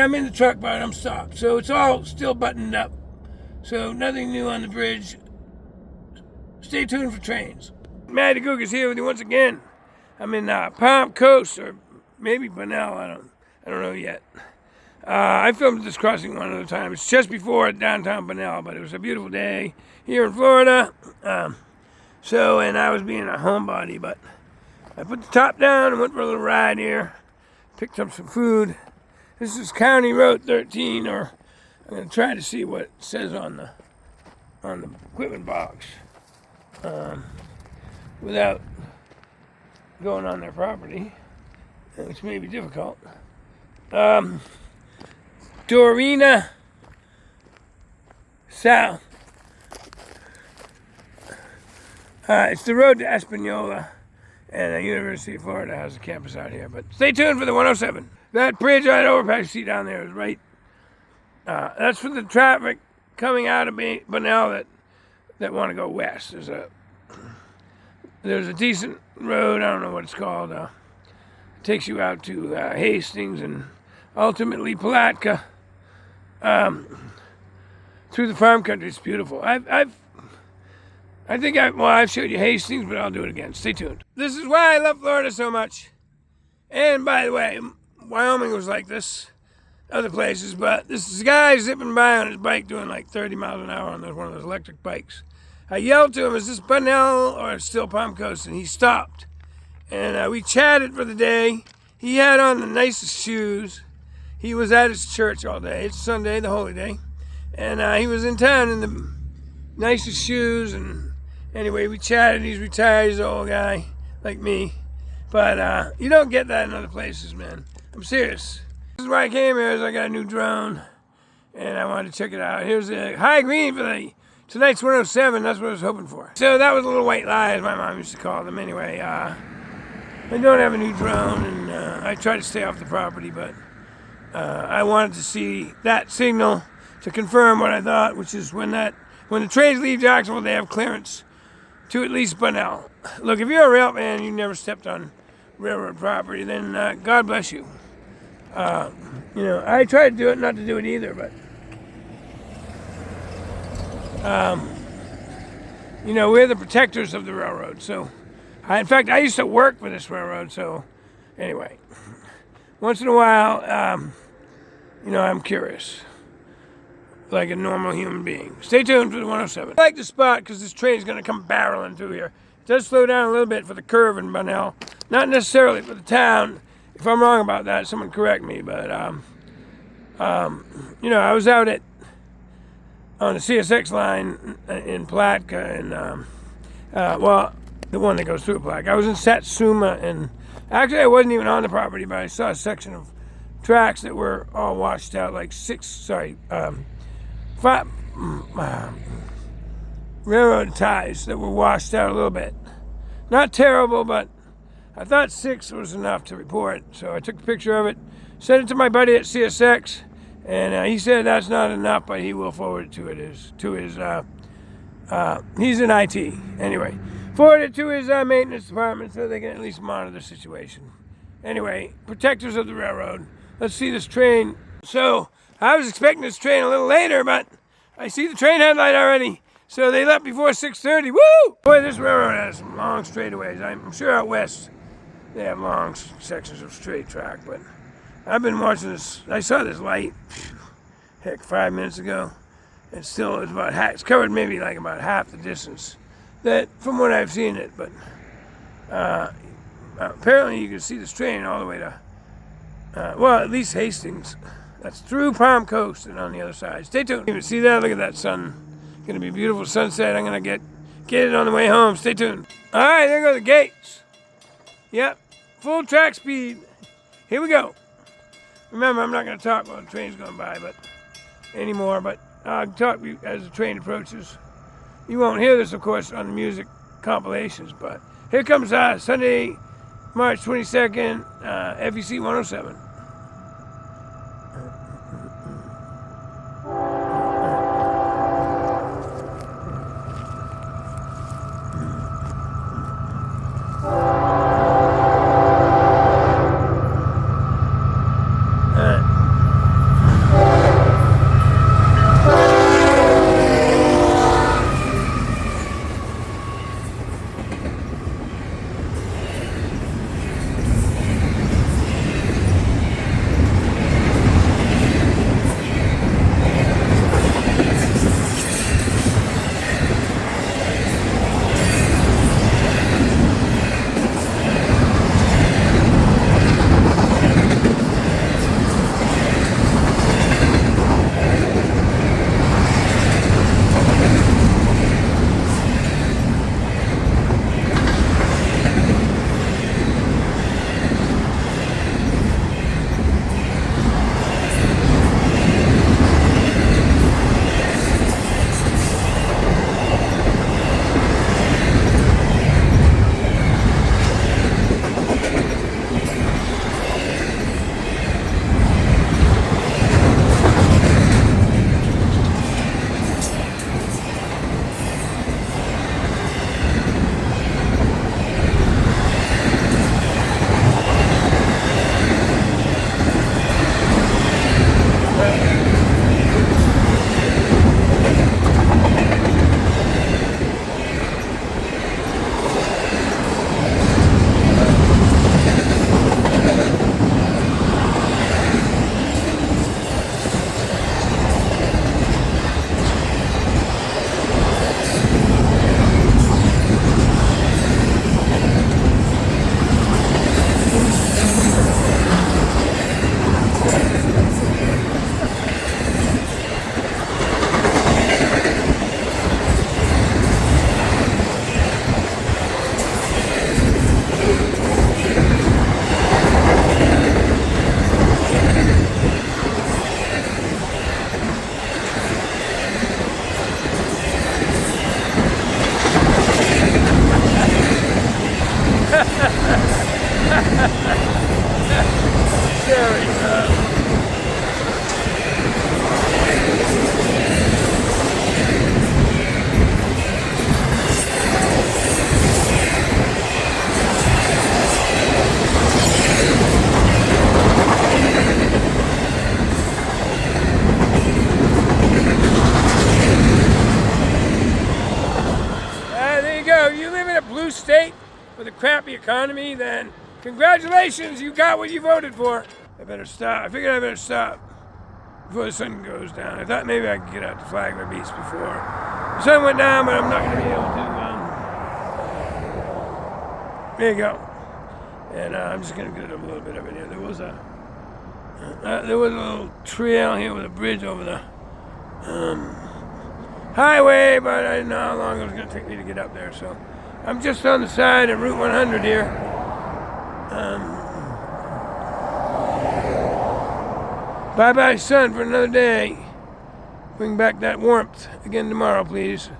I'm in the truck, but I'm stopped. So it's all still buttoned up. So nothing new on the bridge. Stay tuned for trains. Matty Gook is here with you once again. I'm in Palm Coast, or maybe Bunnell, I don't know yet. I filmed this crossing one other time. It's just before downtown Bunnell, but it was a beautiful day here in Florida. And I was being a homebody, but I put the top down and went for a little ride here. Picked up some food. This is County Road 13, or I'm going to try to see what it says on the equipment box without going on their property, which may be difficult. Dorina South. It's the road to Espanola, and the University of Florida has a campus out here. But stay tuned for the 107. That bridge on overpass you see down there is right. That's for the traffic coming out of Bunnell that want to go west. There's a decent road. I don't know what it's called. Takes you out to Hastings and ultimately Palatka. Through the farm country. It's beautiful. I've showed you Hastings, but I'll do it again. Stay tuned. This is why I love Florida so much. And by the way, Wyoming was like this, other places, but this is a guy zipping by on his bike doing like 30 miles an hour on one of those electric bikes. I yelled to him, is this Bunnell or still Palm Coast? And he stopped. And we chatted for the day. He had on the nicest shoes. He was at his church all day. It's Sunday, the holy day. And he was in town in the nicest shoes. And anyway, we chatted. He's retired. He's an old guy like me. But you don't get that in other places, man. I'm serious. This is why I came here, is I got a new drone. And I wanted to check it out. Here's the high green for tonight's 107. That's what I was hoping for. So that was a little white lie, as my mom used to call them. Anyway, I don't have a new drone, and I try to stay off the property, but I wanted to see that signal to confirm what I thought, which is when the trains leave Jacksonville, they have clearance to at least Bunnell. Look, if you're a rail fan, you never stepped on railroad property, then God bless you. I try to do it, not to do it either, but we're the protectors of the railroad. So, in fact, I used to work for this railroad. So, anyway, once in a while, I'm curious, like a normal human being. Stay tuned for the 107. I like the spot because this train is going to come barreling through here. It does slow down a little bit for the curve in Bunnell, not necessarily for the town. If I'm wrong about that, someone correct me. But I was out on the CSX line in Palatka, and the one that goes through Palatka. I was in Satsuma, and actually I wasn't even on the property, but I saw a section of tracks that were all washed out, like five railroad ties that were washed out a little bit. Not terrible, but I thought 6 was enough to report, so I took a picture of it, sent it to my buddy at CSX, and he said that's not enough, but he will forward it to his he's in IT. Anyway, forward it to his maintenance department so they can at least monitor the situation. Anyway, protectors of the railroad. Let's see this train. So, I was expecting this train a little later, but I see the train headlight already. So they left before 6:30. Woo! Boy, this railroad has some long straightaways. I'm sure out west they have long sections of straight track, but I've been watching this. I saw this light, 5 minutes ago, and still it's covered maybe like about half the distance that from what I've seen it. But apparently you can see this train all the way to at least Hastings. That's through Palm Coast and on the other side. Stay tuned. You can see that? Look at that sun. Gonna be a beautiful sunset. I'm gonna get it on the way home. Stay tuned. All right, there go the gates. Yep, full track speed. Here we go. Remember, I'm not gonna talk while the train's going by, anymore. But I'll talk as the train approaches. You won't hear this, of course, on the music compilations. But here comes Sunday, March 22nd, FEC 107. Sorry. There you go. You live in a blue state with a crappy economy, then congratulations, you got what you voted for. I better stop. I figured I better stop before the sun goes down. I thought maybe I could get out to Flagler Beach before the sun went down, but I'm not going to be able to. There you go. And I'm just going to get a little bit of it here. There was a little trail here with a bridge over the highway, but I didn't know how long it was going to take me to get up there. So I'm just on the side of Route 100 here. Bye-bye, sun, for another day. Bring back that warmth again tomorrow, please.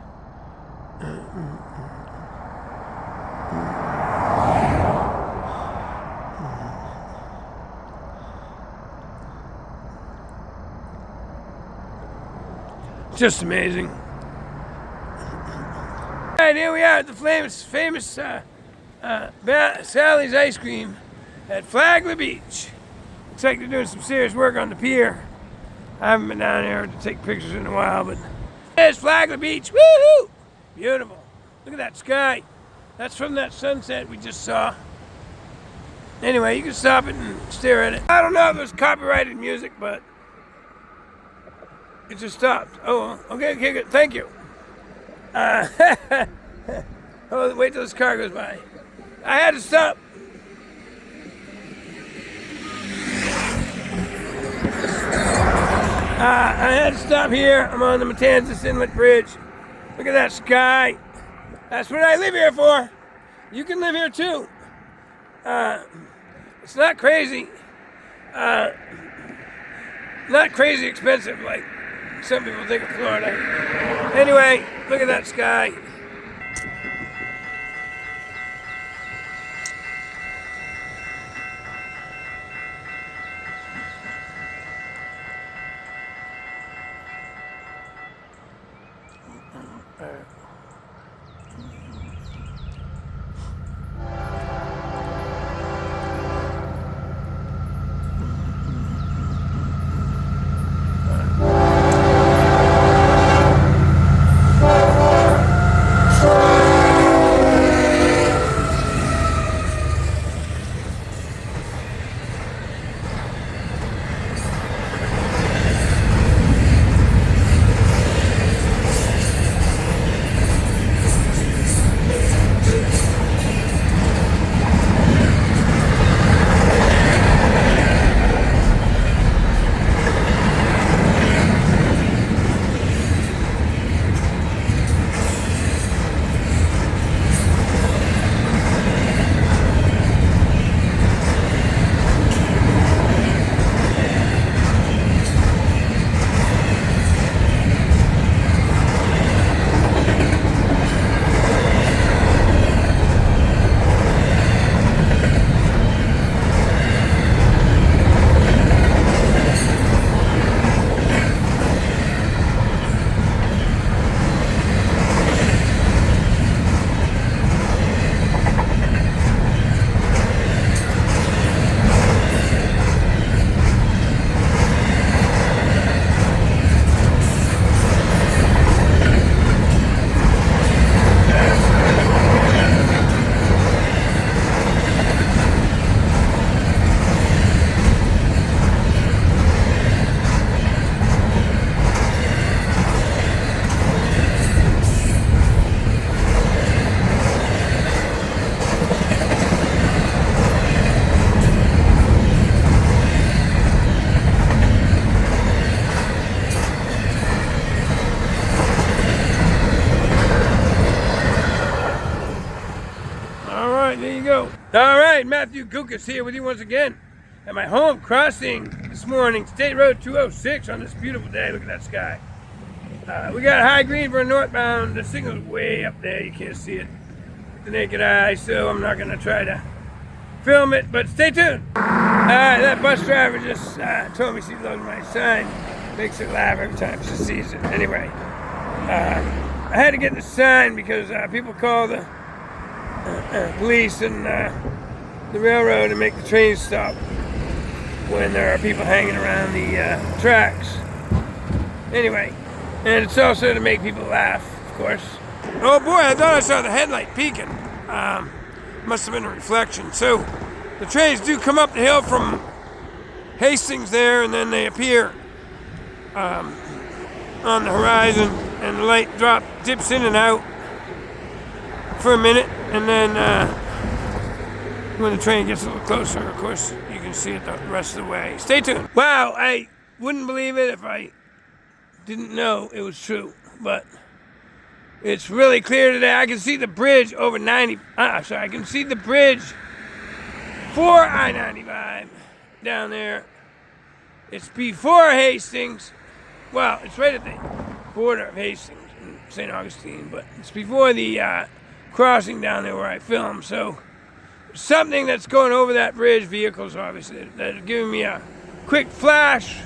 Just amazing. All right, here we are at the famous Sally's Ice Cream at Flagler Beach. Looks like they're doing some serious work on the pier. I haven't been down here to take pictures in a while, but there's Flagler Beach. Woohoo! Beautiful. Look at that sky. That's from that sunset we just saw. Anyway, you can stop it and stare at it. I don't know if it was copyrighted music, but it just stopped. Oh, okay, good. Thank you. Oh, wait till this car goes by. I had to stop. I had to stop here. I'm on the Matanzas Inlet Bridge. Look at that sky. That's what I live here for. You can live here too. It's not crazy. Not crazy expensive like some people think of Florida. Anyway, look at that sky. All right, Matthew Kukas here with you once again at my home crossing this morning, State Road 206 on this beautiful day. Look at that sky. We got high green for a northbound. The signal's way up there. You can't see it with the naked eye, so I'm not going to try to film it, but stay tuned. That bus driver just told me she loves my sign. Makes her laugh every time she sees it. Anyway, I had to get the sign because people call the police and the railroad and make the trains stop when there are people hanging around the tracks. Anyway, and it's also to make people laugh, of course. Oh boy, I thought I saw the headlight peeking. Must have been a reflection. So the trains do come up the hill from Hastings there, and then they appear on the horizon, and the light dips in and out for a minute, and then when the train gets a little closer, of course, you can see it the rest of the way. Stay tuned. Wow, I wouldn't believe it if I didn't know it was true, but it's really clear today. I can see the bridge over I can see the bridge for I-95 down there. It's before Hastings. Well, it's right at the border of Hastings and St. Augustine, but it's before the crossing down there where I film. So something that's going over that bridge, vehicles obviously, that are giving me a quick flash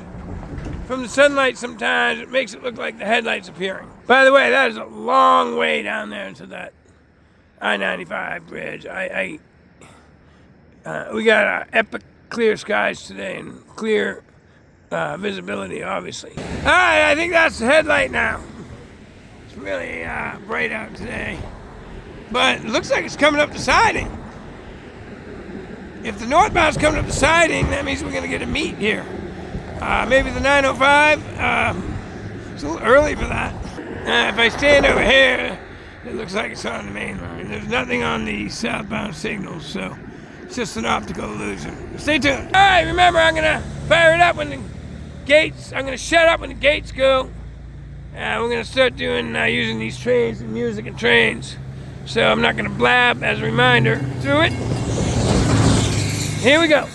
from the sunlight sometimes. It makes it look like the headlights appearing. By the way, that is a long way down there into that I-95 bridge. We got epic clear skies today and clear visibility, obviously. All right, I think that's the headlight now. It's really bright out today, but it looks like it's coming up the siding. If the northbound's coming up the siding, that means we're going to get a meet here. Maybe the 905. It's a little early for that. If I stand over here, it looks like it's on the main line. There's nothing on the southbound signals, so it's just an optical illusion. Stay tuned. All right, remember, I'm going to fire it up when the gates, I'm going to shut up when the gates go. We're going to start doing, using these trains and music and trains. So I'm not going to blab as a reminder through it. Here we go.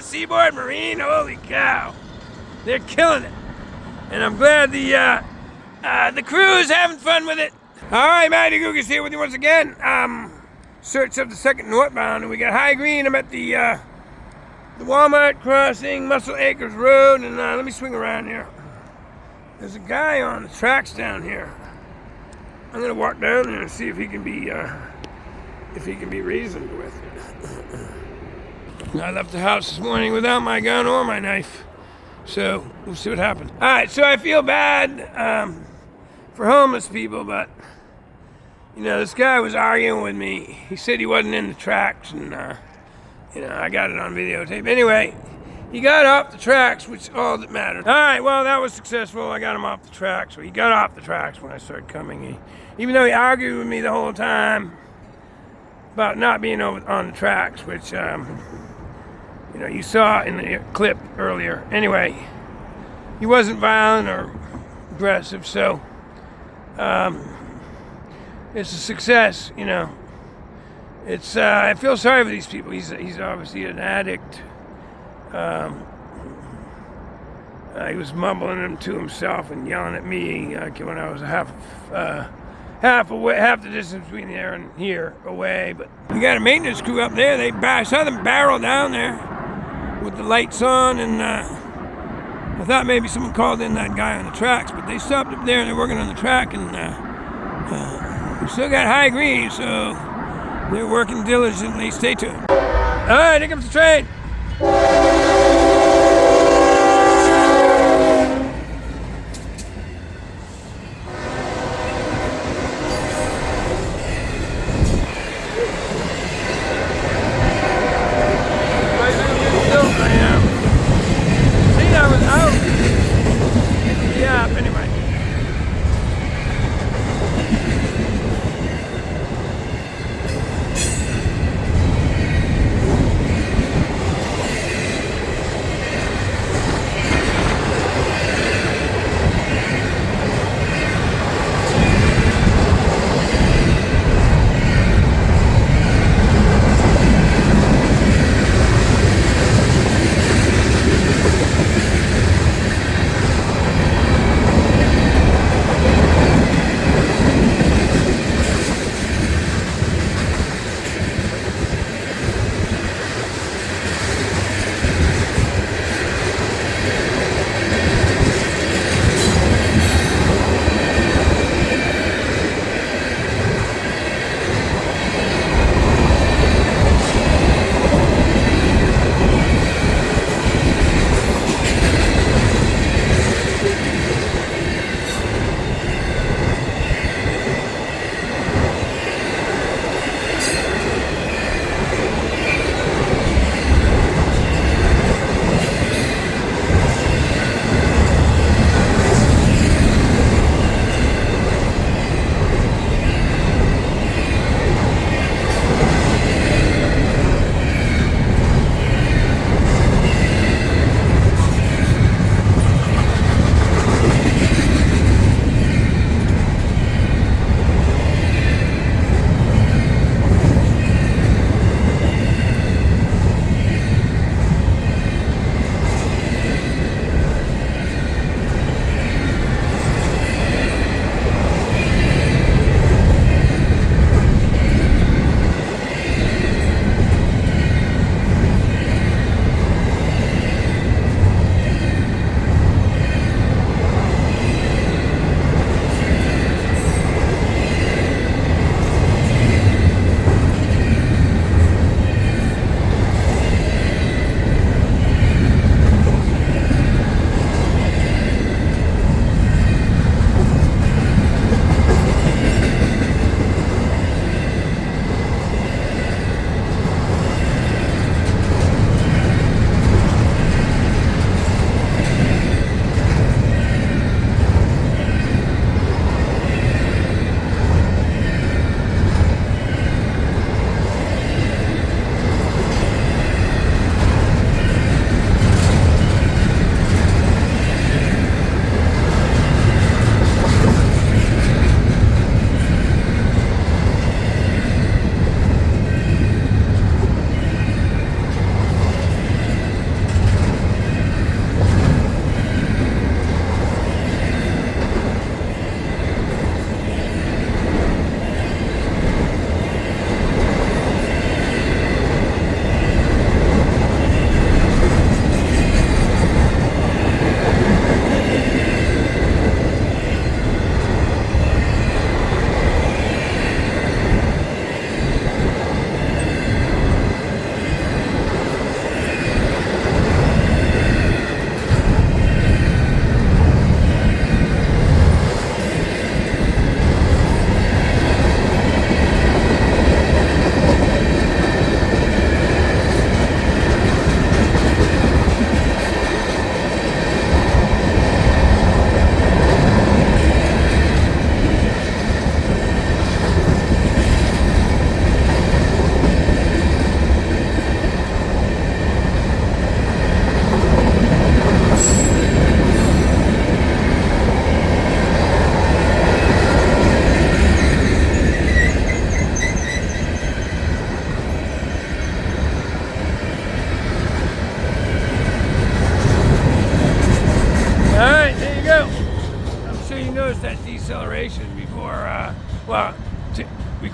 Seaboard Marine, holy cow, they're killing it, and I'm glad the crew is having fun with it. All right, Matty Gugas here with you once again. Search of the second northbound, and we got high green. I'm at the Walmart crossing, Muscle Acres Road, and let me swing around here. There's a guy on the tracks down here. I'm gonna walk down there and see if he can be reasoned with. I left the house this morning without my gun or my knife. So we'll see what happens. All right, so I feel bad for homeless people, but this guy was arguing with me. He said he wasn't in the tracks, and I got it on videotape. Anyway, he got off the tracks, which is all that mattered. All right, well, that was successful. I got him off the tracks. So he got off the tracks when I started coming. Even though he argued with me the whole time about not being on the tracks, which you saw in the clip earlier. Anyway, he wasn't violent or aggressive, so it's a success. It's I feel sorry for these people. He's obviously an addict. He was mumbling them to himself and yelling at me when I was half the distance between there and here away. But we got a maintenance crew up there. I saw them barrel down there with the lights on, and I thought maybe someone called in that guy on the tracks, but they stopped up there and they're working on the track, and we still got high green, so they're working diligently. Stay tuned. All right, here comes the train.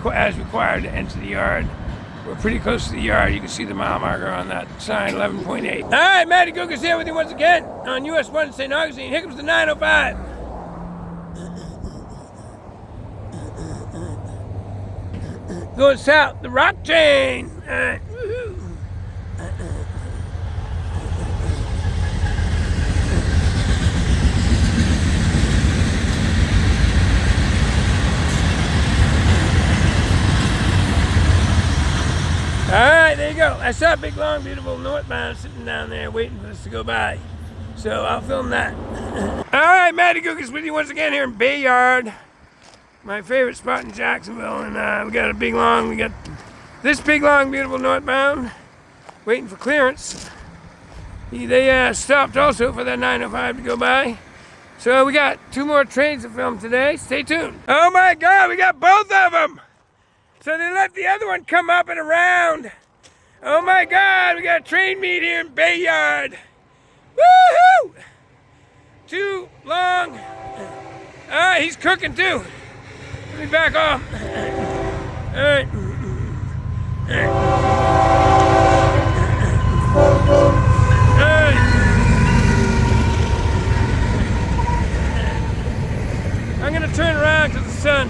as required to enter the yard. We're pretty close to the yard. You can see the mile marker on that sign, 11.8. All right, Matty Gugas here with you once again on US 1 St. Augustine. Here comes the 905. Going south, the rock chain. All right, woohoo. All right, there you go. I saw a big, long, beautiful northbound sitting down there waiting for us to go by. So I'll film that. All right, Matty Gugas with you once again here in Bayard. My favorite spot in Jacksonville. And we got a big, long, we got this big, long, beautiful northbound waiting for clearance. They stopped also for that 905 to go by. So we got 2 more trains to film today. Stay tuned. Oh my God, we got both of them. So they let the other one come up and around. Oh my God, we got a train meet here in Bayard. Woohoo! 2 long. All right, he's cooking too. Let me back off. All right. All right. I'm gonna turn around because of the sun.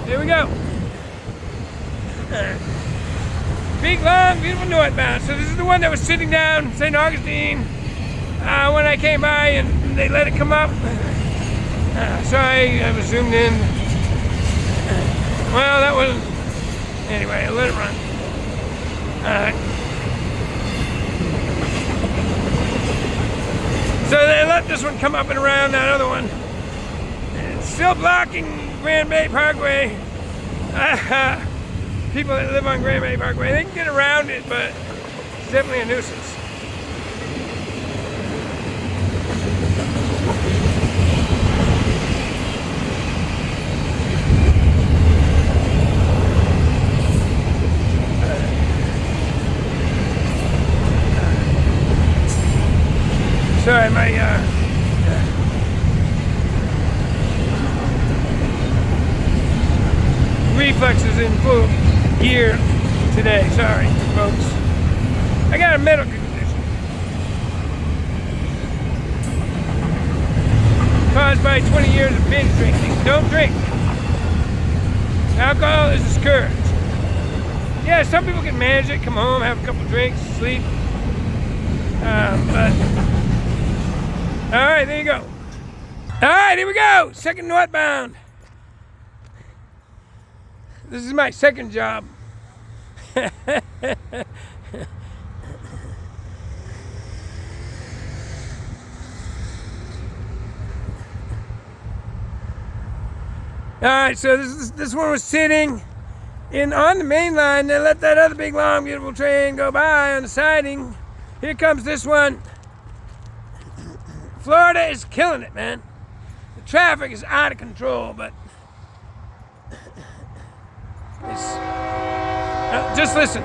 Here we go. Big, long, beautiful northbound. So this is the one that was sitting down St. Augustine when I came by, and they let it come up. Sorry, I was zoomed in. Well, that wasn't. Anyway, I let it run. So they let this one come up and around that other one. It's still blocking Grand Bay Parkway. People that live on Grand Bay Parkway, they can get around it, but it's definitely a nuisance. Sorry, my reflexes in full gear today. Sorry, folks. I got a medical condition caused by 20 years of binge drinking. Don't drink. Alcohol is discouraged. Yeah, some people can manage it, come home, have a couple drinks, sleep. But all right, there you go. All right, here we go. Second northbound. This is my second job. All right, so this one was sitting on the main line. They let that other big, long, beautiful train go by on the siding. Here comes this one. Florida is killing it, man. The traffic is out of control, but it's, just listen.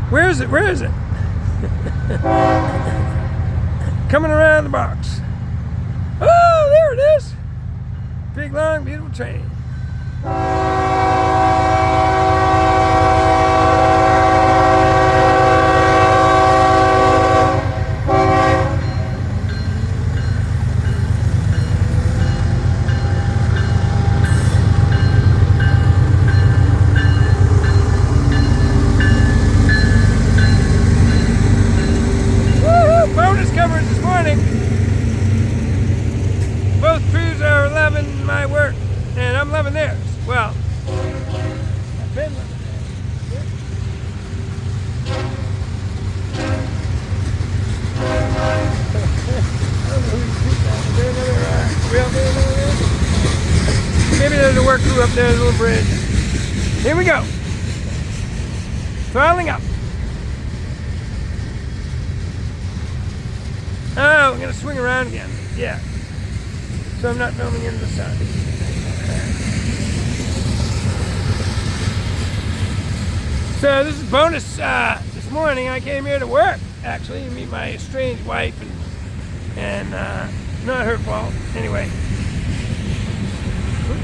Where is it? Where is it? Coming around the box. Oh, there it is. Big, long, beautiful train. Both crews are loving my work, and I'm loving theirs. Well, I've been loving theirs. Maybe there's a work crew up there, there's a little bridge. Here we go. Throttling up. Oh, I'm gonna swing around again. Yeah. So I'm not filming in the sun. So this is bonus. This morning I came here to work, actually, to meet my estranged wife, and not her fault. Anyway,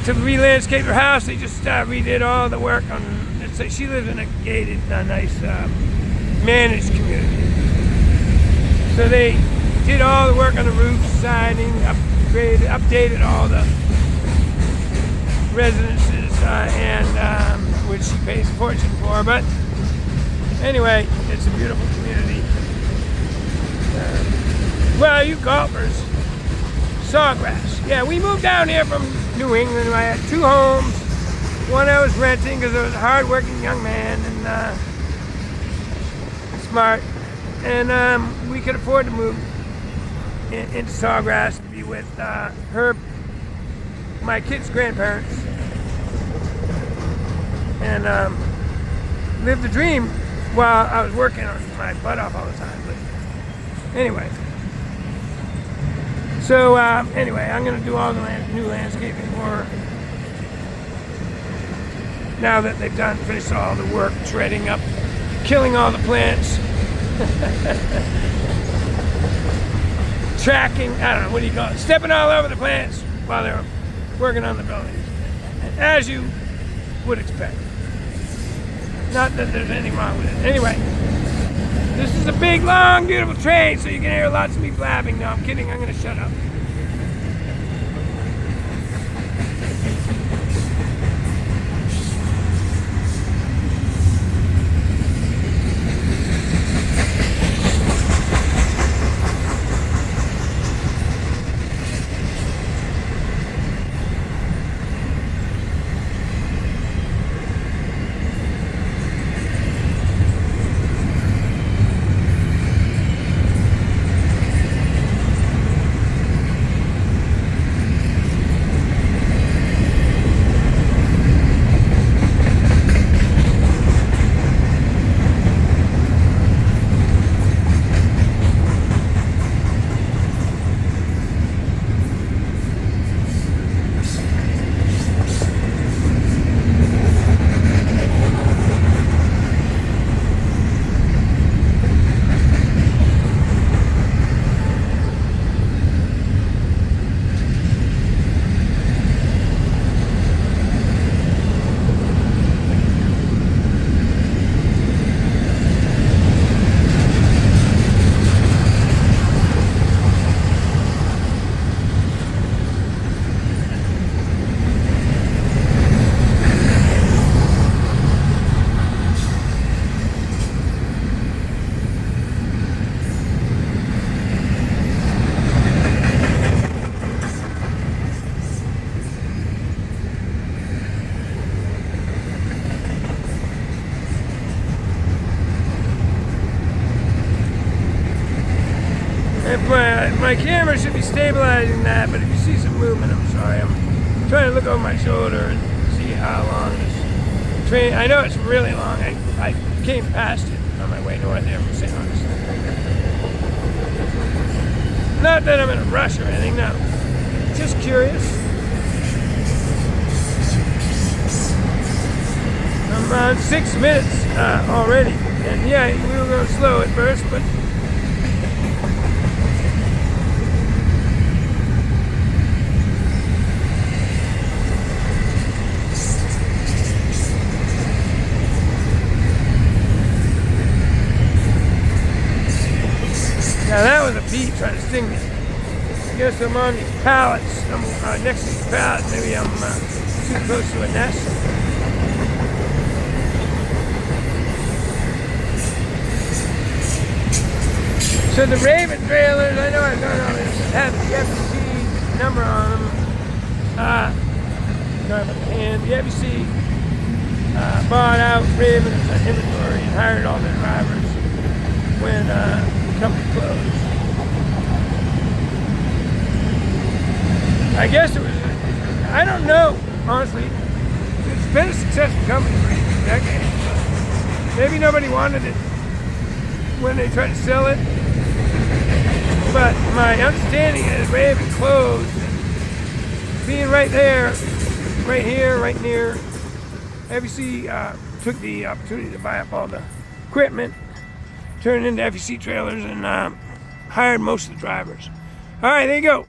to re-landscape her house, they just redid all the work on. She lives in a gated, nice, managed community. So they did all the work on the roof, siding, updated all the residences, and which she pays a fortune for. But anyway, it's a beautiful community. Well, you golfers, Sawgrass. Yeah, we moved down here from New England. I had 2 homes. One I was renting because I was a hard-working young man and smart, and we could afford to move into Sawgrass to be with my kids' grandparents, and live the dream while I was working on my butt off all the time. But anyway, so anyway, I'm going to do all the new landscaping for now that they've finished all the work, shredding up, killing all the plants, tracking, I don't know, what do you call it, stepping all over the plants while they're working on the buildings, as you would expect. Not that there's anything wrong with it. Anyway, this is a big, long, beautiful train, so you can hear lots of me blabbing. No, I'm kidding, I'm going to shut up. My camera should be stabilizing that, but if you see some movement, I'm sorry. I'm trying to look over my shoulder and see how long this train. I know it's really long. I came past it on my way north there from St. Augustine. Not that I'm in a rush or anything, no. Just curious. I'm on 6 minutes already. And yeah, we were going slow at first, but now that was a bee trying to sting me. I guess I'm on these pallets. I'm next to these pallets. Maybe I'm too close to a nest. So the Raven trailers, I know I've done all this, have the FEC number on them. Sorry about the hand. The FEC bought out Raven's inventory and hired all their drivers when the company closed. I guess it was, I don't know, honestly. It's been a successful company for decades, but maybe nobody wanted it when they tried to sell it. But my understanding is they have been closed. Being right there, right here, right near, FEC took the opportunity to buy up all the equipment, turned it into FEC trailers, and hired most of the drivers. All right, there you go.